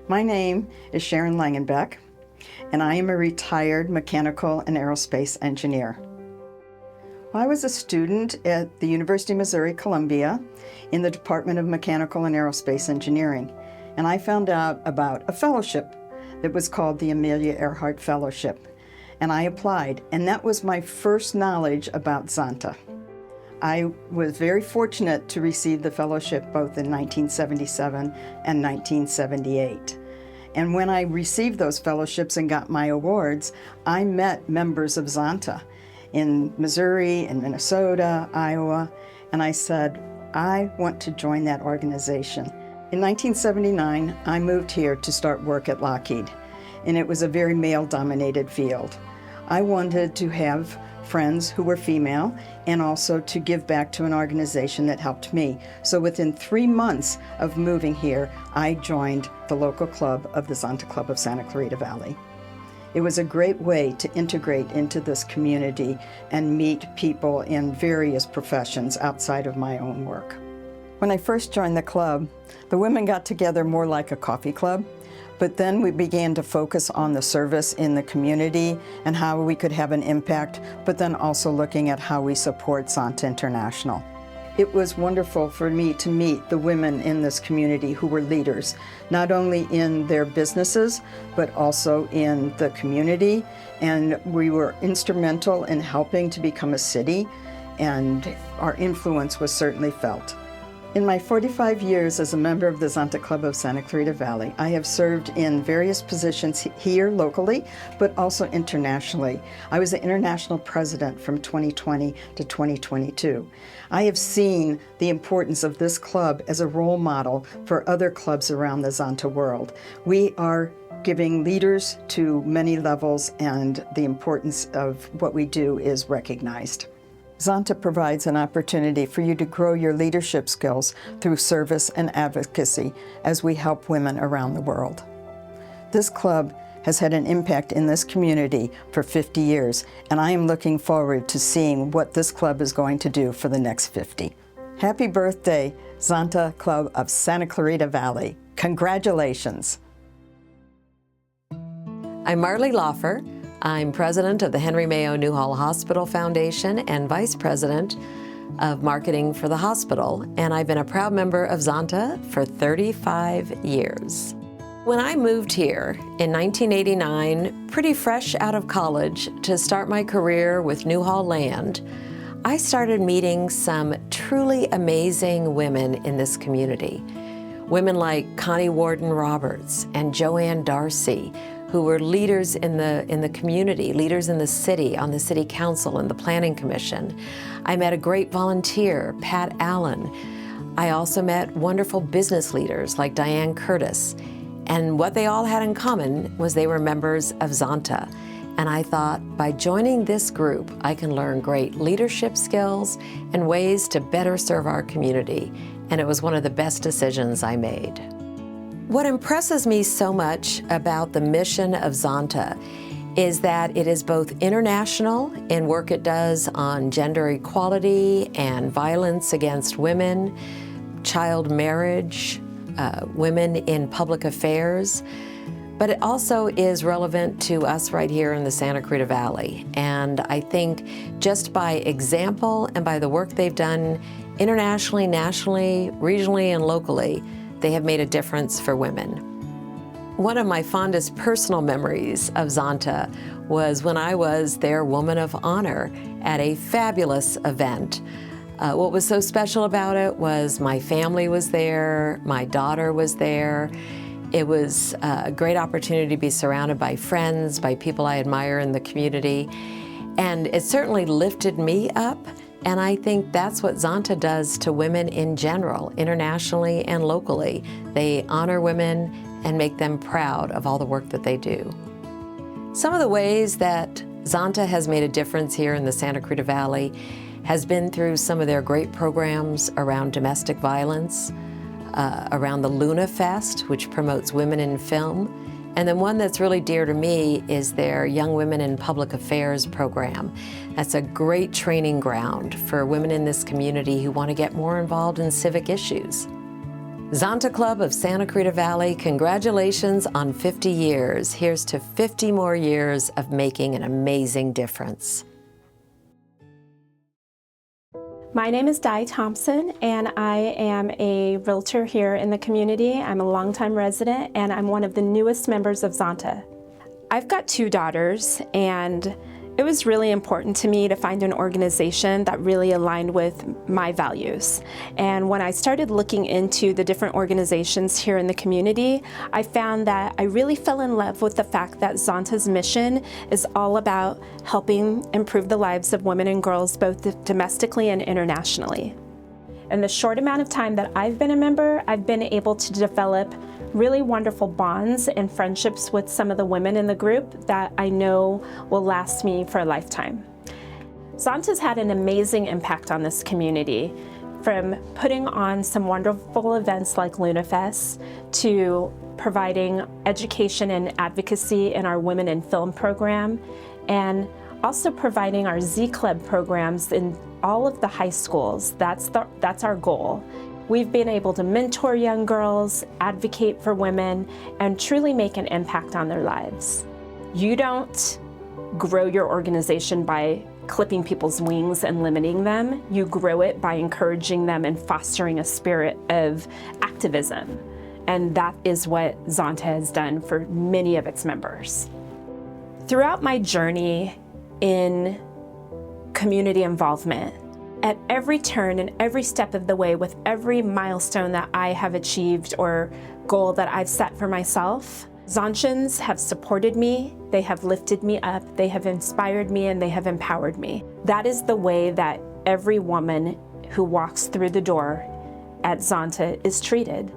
My name is Sharon Langenbeck, and I am a retired mechanical and aerospace engineer. I was a student at the University of Missouri-Columbia in the Department of Mechanical and Aerospace Engineering, and I found out about a fellowship that was called the Amelia Earhart Fellowship, and I applied, and that was my first knowledge about Zonta. I was very fortunate to receive the fellowship both in 1977 and 1978. And when I received those fellowships and got my awards, I met members of Zonta in Missouri, in Minnesota, Iowa, and I said, I want to join that organization. In 1979, I moved here to start work at Lockheed, and it was a very male-dominated field. I wanted to have friends who were female and also to give back to an organization that helped me. So within 3 months of moving here, I joined the local club of the Zonta Club of Santa Clarita Valley. It was a great way to integrate into this community and meet people in various professions outside of my own work. When I first joined the club, the women got together more like a coffee club. But then we began to focus on the service in the community and how we could have an impact, but then also looking at how we support Zonta International. It was wonderful for me to meet the women in this community who were leaders, not only in their businesses, but also in the community. And we were instrumental in helping to become a city, and our influence was certainly felt. In my 45 years as a member of the Zonta Club of Santa Clarita Valley, I have served in various positions here locally, but also internationally. I was the international president from 2020 to 2022. I have seen the importance of this club as a role model for other clubs around the Zonta world. We are giving leaders to many levels, and the importance of what we do is recognized. Zonta provides an opportunity for you to grow your leadership skills through service and advocacy as we help women around the world. This club has had an impact in this community for 50 years, and I am looking forward to seeing what this club is going to do for the next 50. Happy birthday, Zonta Club of Santa Clarita Valley. Congratulations. I'm Marlee Lauffer. I'm president of the Henry Mayo Newhall Hospital Foundation and vice president of marketing for the hospital, and I've been a proud member of Zonta for 35 years. When I moved here in 1989, pretty fresh out of college to start my career with Newhall Land, I started meeting some truly amazing women in this community. Women like Connie Warden Roberts and Joanne Darcy, who were leaders in the community, leaders in the city, on the city council and the planning commission. I met a great volunteer, Pat Allen. I also met wonderful business leaders like Diane Curtis. And what they all had in common was they were members of Zonta. And I thought, by joining this group, I can learn great leadership skills and ways to better serve our community. And it was one of the best decisions I made. What impresses me so much about the mission of Zonta is that it is both international in work it does on gender equality and violence against women, child marriage, women in public affairs, but it also is relevant to us right here in the Santa Clarita Valley. And I think just by example and by the work they've done internationally, nationally, regionally, and locally, they have made a difference for women. One of my fondest personal memories of Zonta was when I was their Woman of Honor at a fabulous event. What was so special about it was my family was there, my daughter was there. It was a great opportunity to be surrounded by friends, by people I admire in the community, and it certainly lifted me up. And I think that's what Zonta does to women in general, internationally and locally. They honor women and make them proud of all the work that they do. Some of the ways that Zonta has made a difference here in the Santa Clarita Valley has been through some of their great programs around domestic violence, around the Luna Fest, which promotes women in film. And then one that's really dear to me is their Young Women in Public Affairs program. That's a great training ground for women in this community who want to get more involved in civic issues. Zonta Club of Santa Clarita Valley, congratulations on 50 years. Here's to 50 more years of making an amazing difference. My name is Thompson, and I am a realtor here in the community. I'm a longtime resident, and I'm one of the newest members of Zonta. I've got 2 daughters, and it was really important to me to find an organization that really aligned with my values. And when I started looking into the different organizations here in the community, I found that I really fell in love with the fact that Zonta's mission is all about helping improve the lives of women and girls both domestically and internationally. In the short amount of time that I've been a member, I've been able to develop really wonderful bonds and friendships with some of the women in the group that I know will last me for a lifetime. Zonta's had an amazing impact on this community, from putting on some wonderful events like LunaFest to providing education and advocacy in our Women in Film program, and also providing our Z Club programs in all of the high schools. That's our goal. We've been able to mentor young girls, advocate for women, and truly make an impact on their lives. You don't grow your organization by clipping people's wings and limiting them. You grow it by encouraging them and fostering a spirit of activism. And that is what Zonta has done for many of its members. Throughout my journey in community involvement, at every turn and every step of the way, with every milestone that I have achieved or goal that I've set for myself, Zontians have supported me, they have lifted me up, they have inspired me, and they have empowered me. That is the way that every woman who walks through the door at Zonta is treated.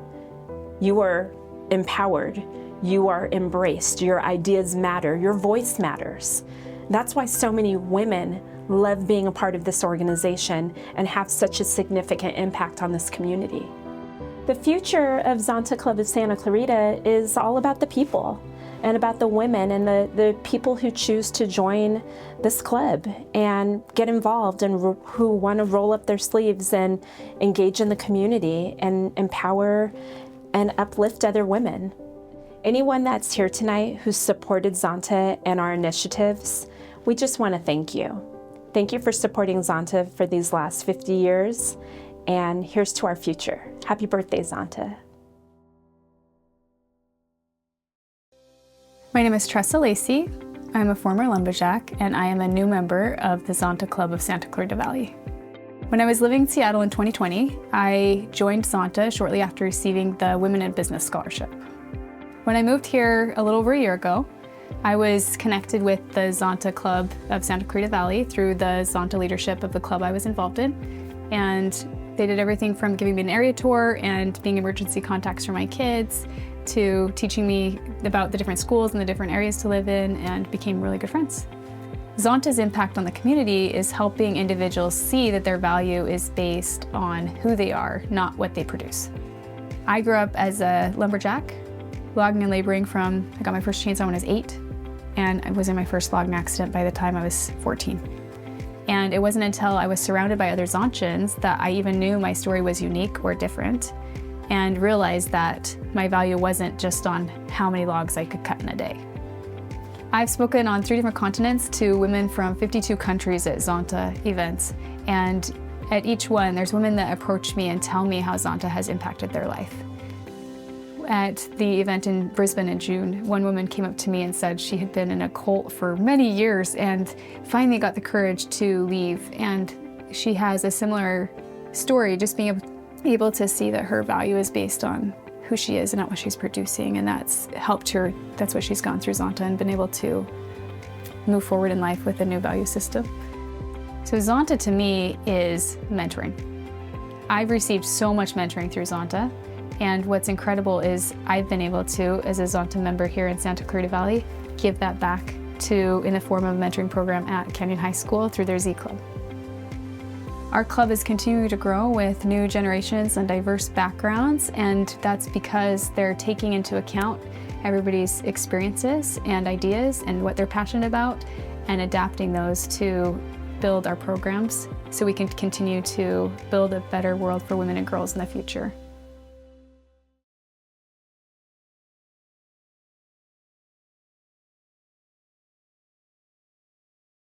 You are empowered, you are embraced, your ideas matter, your voice matters. That's why so many women love being a part of this organization and have such a significant impact on this community. The future of Zonta Club of Santa Clarita is all about the people and about the women and the people who choose to join this club and get involved and who want to roll up their sleeves and engage in the community and empower and uplift other women. Anyone that's here tonight who's supported Zonta and our initiatives, we just want to thank you. Thank you for supporting Zonta for these last 50 years, and here's to our future. Happy birthday, Zonta. My name is Tressa Lacy. I'm a former lumberjack, and I am a new member of the Zonta Club of Santa Clarita Valley. When I was living in Seattle in 2020, I joined Zonta shortly after receiving the Women in Business Scholarship. When I moved here a little over a year ago, I was connected with the Zonta Club of Santa Clarita Valley through the Zonta leadership of the club I was involved in. And they did everything from giving me an area tour and being emergency contacts for my kids to teaching me about the different schools and the different areas to live in, and became really good friends. Zonta's impact on the community is helping individuals see that their value is based on who they are, not what they produce. I grew up as a lumberjack, logging and laboring from, I got my first chainsaw when I was 8, and I was in my first logging accident by the time I was 14. And it wasn't until I was surrounded by other Zontians that I even knew my story was unique or different, and realized that my value wasn't just on how many logs I could cut in a day. I've spoken on 3 different continents to women from 52 countries at Zonta events, and at each one there's women that approach me and tell me how Zonta has impacted their life. At the event in Brisbane in June, one woman came up to me and said she had been in a cult for many years and finally got the courage to leave. And she has a similar story, just being able to see that her value is based on who she is and not what she's producing. And that's helped her, that's what she's gone through Zonta and been able to move forward in life with a new value system. So Zonta to me is mentoring. I've received so much mentoring through Zonta. And what's incredible is I've been able to, as a Zonta member here in Santa Clarita Valley, give that back in the form of a mentoring program at Canyon High School through their Z Club. Our club is continuing to grow with new generations and diverse backgrounds, and that's because they're taking into account everybody's experiences and ideas and what they're passionate about, and adapting those to build our programs so we can continue to build a better world for women and girls in the future.